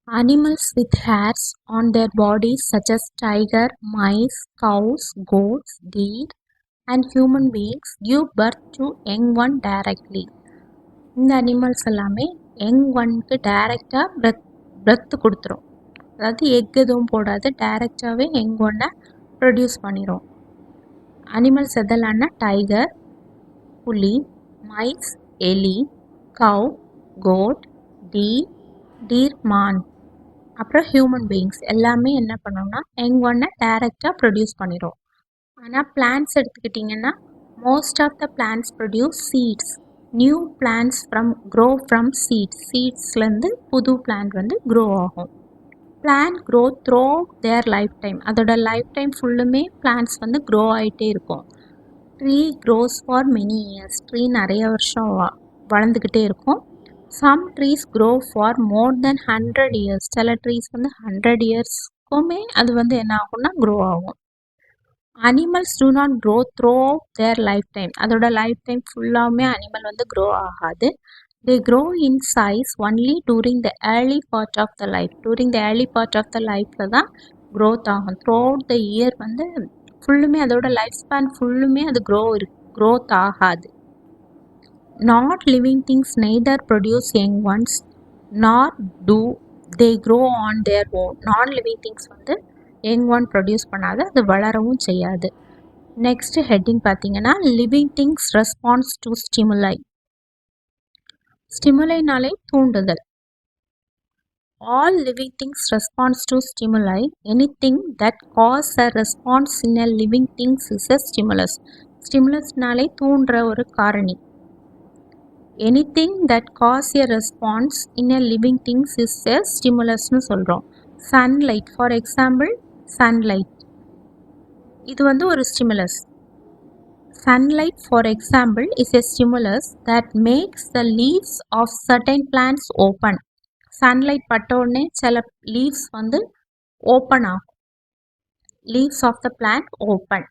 Animals with hairs on their bodies such as tiger, mice, cows, goats, deer and human beings give birth to young one directly. இந்த animals எல்லாமே young ஒன்க்கு டைரெக்டாக breadth கொடுத்துரும். அதாவது egg எதுவும் போடாது, டைரெக்டாகவே young ஒன்னை ப்ரொடியூஸ் பண்ணிடும். அனிமல்ஸ் எதெல்லாம்னா டைகர், புலி, மைஸ், எலி, கவ், கோட், டீர், மான், அப்புறம் ஹியூமன் பீயிங்ஸ் எல்லாமே என்ன பண்ணோம்னா யங் ஒன்னை டைரெக்டாக ப்ரொடியூஸ் பண்ணிடும். ஆனால் பிளான்ட்ஸ் எடுத்துக்கிட்டிங்கன்னா most of the plants produce seeds. New plants grow from சீட்ஸ்லேருந்து புது பிளான்ட் வந்து க்ரோ ஆகும். Plant grow through their life time. அதோட லைஃப் டைம் ஃபுல்லுமே பிளான்ட்ஸ் வந்து க்ரோ ஆகிட்டே இருக்கும். Tree grows for many years. Tree நிறைய வருஷம் வளர்ந்துக்கிட்டே இருக்கும். Some trees grow for more than 100 years. சில ட்ரீஸ் வந்து 100 இயர்ஸ்க்குமே அது வந்து என்ன ஆகும்னா க்ரோ ஆகும். Animals do not grow through their life time. அதோட லைஃப் டைம் ஃபுல்லாகவுமே அனிமல் வந்து க்ரோ ஆகாது. They grow in size only during the early part of the life. During the early part of the லைஃப்பில் தான் growth ஆகும். Through out the year வந்து ஃபுல்லுமே அதோட லைஃப் ஸ்பேன் ஃபுல்லுமே அது க்ரோத் ஆகாது. Not living things neither produce young ones nor do they grow on their own. நான் லிவிங் திங்ஸ் வந்து யங் ஒன் ப்ரொடியூஸ் பண்ணாது, அது வளரவும் செய்யாது. நெக்ஸ்ட் ஹெட்டிங் பார்த்தீங்கன்னா living things response to stimuli. ஸ்டிமுலைனாலே தூண்டுதல். All living things response to stimuli. Anything that cause a response in a living things is a stimulus. ஸ்டிமுலஸ்னாலே தூண்டுற ஒரு காரணி. Anything that cause a response in a living things is a ஸ்டிமுலஸ்னு சொல்கிறோம். Sunlight for example, sunlight இது வந்து ஒரு stimulus. Sunlight, for example, is a stimulus that makes the leaves of certain plants open. Sunlight பட்ட உடனே சில leaves வந்து open ஆகும். Leaves of the plant open.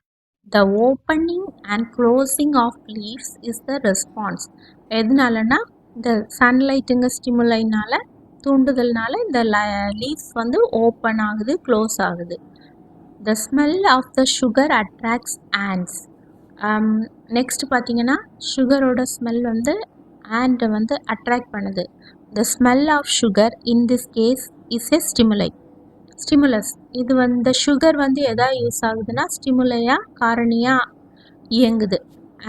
The opening and closing of leaves is the response. எதனாலனா இந்த சன்லைட்டுங்க ஸ்டிமுலைனால தூண்டுதல்னால இந்த leaves வந்து open ஆகுது, க்ளோஸ் ஆகுது. The smell of the sugar attracts ants. Next பார்த்தீங்கன்னா சுகரோட ஸ்மெல் வந்து ஆண்டை வந்து அட்ராக்ட் பண்ணுது. The smell of sugar in this case is a stimulus. இது வந்து சுகர் வந்து எதா யூஸ் ஆகுதுன்னா ஸ்டிமுலையாக காரணியாக இயங்குது.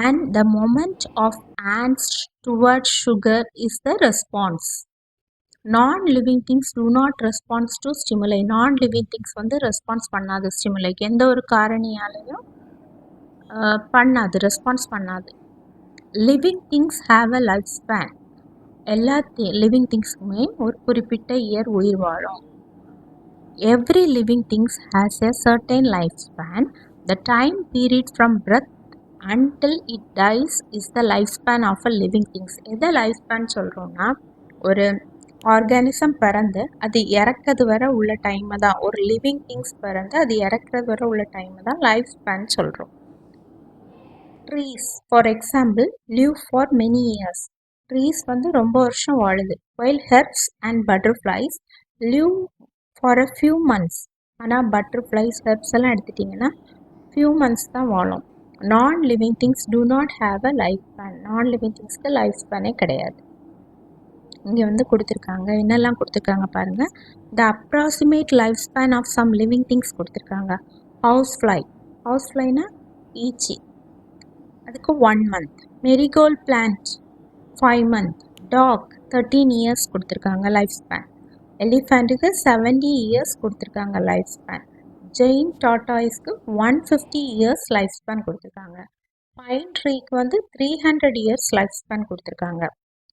And the moment of ants toward sugar is the response. Non living things do not response to ஸ்டிமுலை. நான் லிவிங் திங்ஸ் வந்து ரெஸ்பான்ஸ் பண்ணாது ஸ்டிமுலைக்கு. எந்த ஒரு காரணியாலையும் ரெஸ்பான்ஸ் பண்ணாது. Living things have a life span. எல்லா லிவிங் திங்ஸ்க்குமே ஒரு குறிப்பிட்ட இயர் உயிர் வாழும். Every living things has a certain life span. The time period from breath until it dies is the life span of a living things. எதை life span சொல்கிறோன்னா ஒரு organism பிறந்து அது இறக்கிறது வரை உள்ள டைமை தான், ஒரு லிவிங் திங்ஸ் பிறந்து அது இறக்கிறது வரை உள்ள டைமை தான் லைஃப் ஸ்பேன் சொல்கிறோம். Trees for example live for many years. Trees வந்து ரொம்ப வருஷம் வாழுது. While herbs and butterflies live for a few months. ஆனால் பட்டர்ஃப்ளைஸ் ஹெர்ப்ஸ் எல்லாம் எடுத்துட்டிங்கன்னா ஃபியூ மந்த்ஸ் தான் வாழும். Non living things do not have a life span. Non living திங்ஸ்க்கு லைஃப் ஸ்பேனே கிடையாது. இங்கே வந்து கொடுத்துருக்காங்க, என்னெல்லாம் கொடுத்துருக்காங்க பாருங்கள். The approximate life span of some living things கொடுத்துருக்காங்க. ஹவுஸ் ஃப்ளைனா ஈச்சி, அதுக்கு 1 month. Marigold plant 5 months. Dog 13 years கொடுத்துருக்காங்க லைஃப் ஸ்பேன். எலிஃபண்ட்டுக்கு 70 years கொடுத்துருக்காங்க லைஃப் ஸ்பேன். ஜெயின் டாட்டாய்ஸ்க்கு 150 years லைஃப் ஸ்பேன் கொடுத்துருக்காங்க. பைன் ட்ரீக்கு வந்து 300 years லைஃப் ஸ்பேன் கொடுத்துருக்காங்க.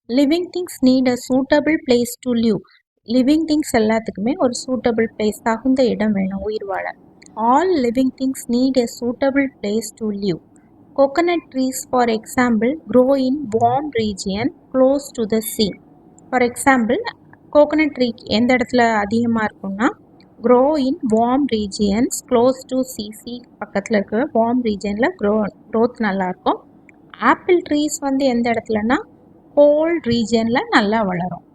Living things need a suitable place to live. Living things எல்லாத்துக்குமே ஒரு சூட்டபிள் பிளேஸ், தகுந்த இடம் வேணும் உயிர் வாழ. All living things need a suitable place to live. Coconut trees, for example, grow in warm region close to the sea. For example, coconut tree எந்த இடத்துல அதிகமாக இருக்கும்னா grow in warm regions close to sea பக்கத்தில் இருக்கிற warm regionல growth நல்லாயிருக்கும். Apple trees வந்து எந்த இடத்துலனா cold regionல நல்லா வளரும்.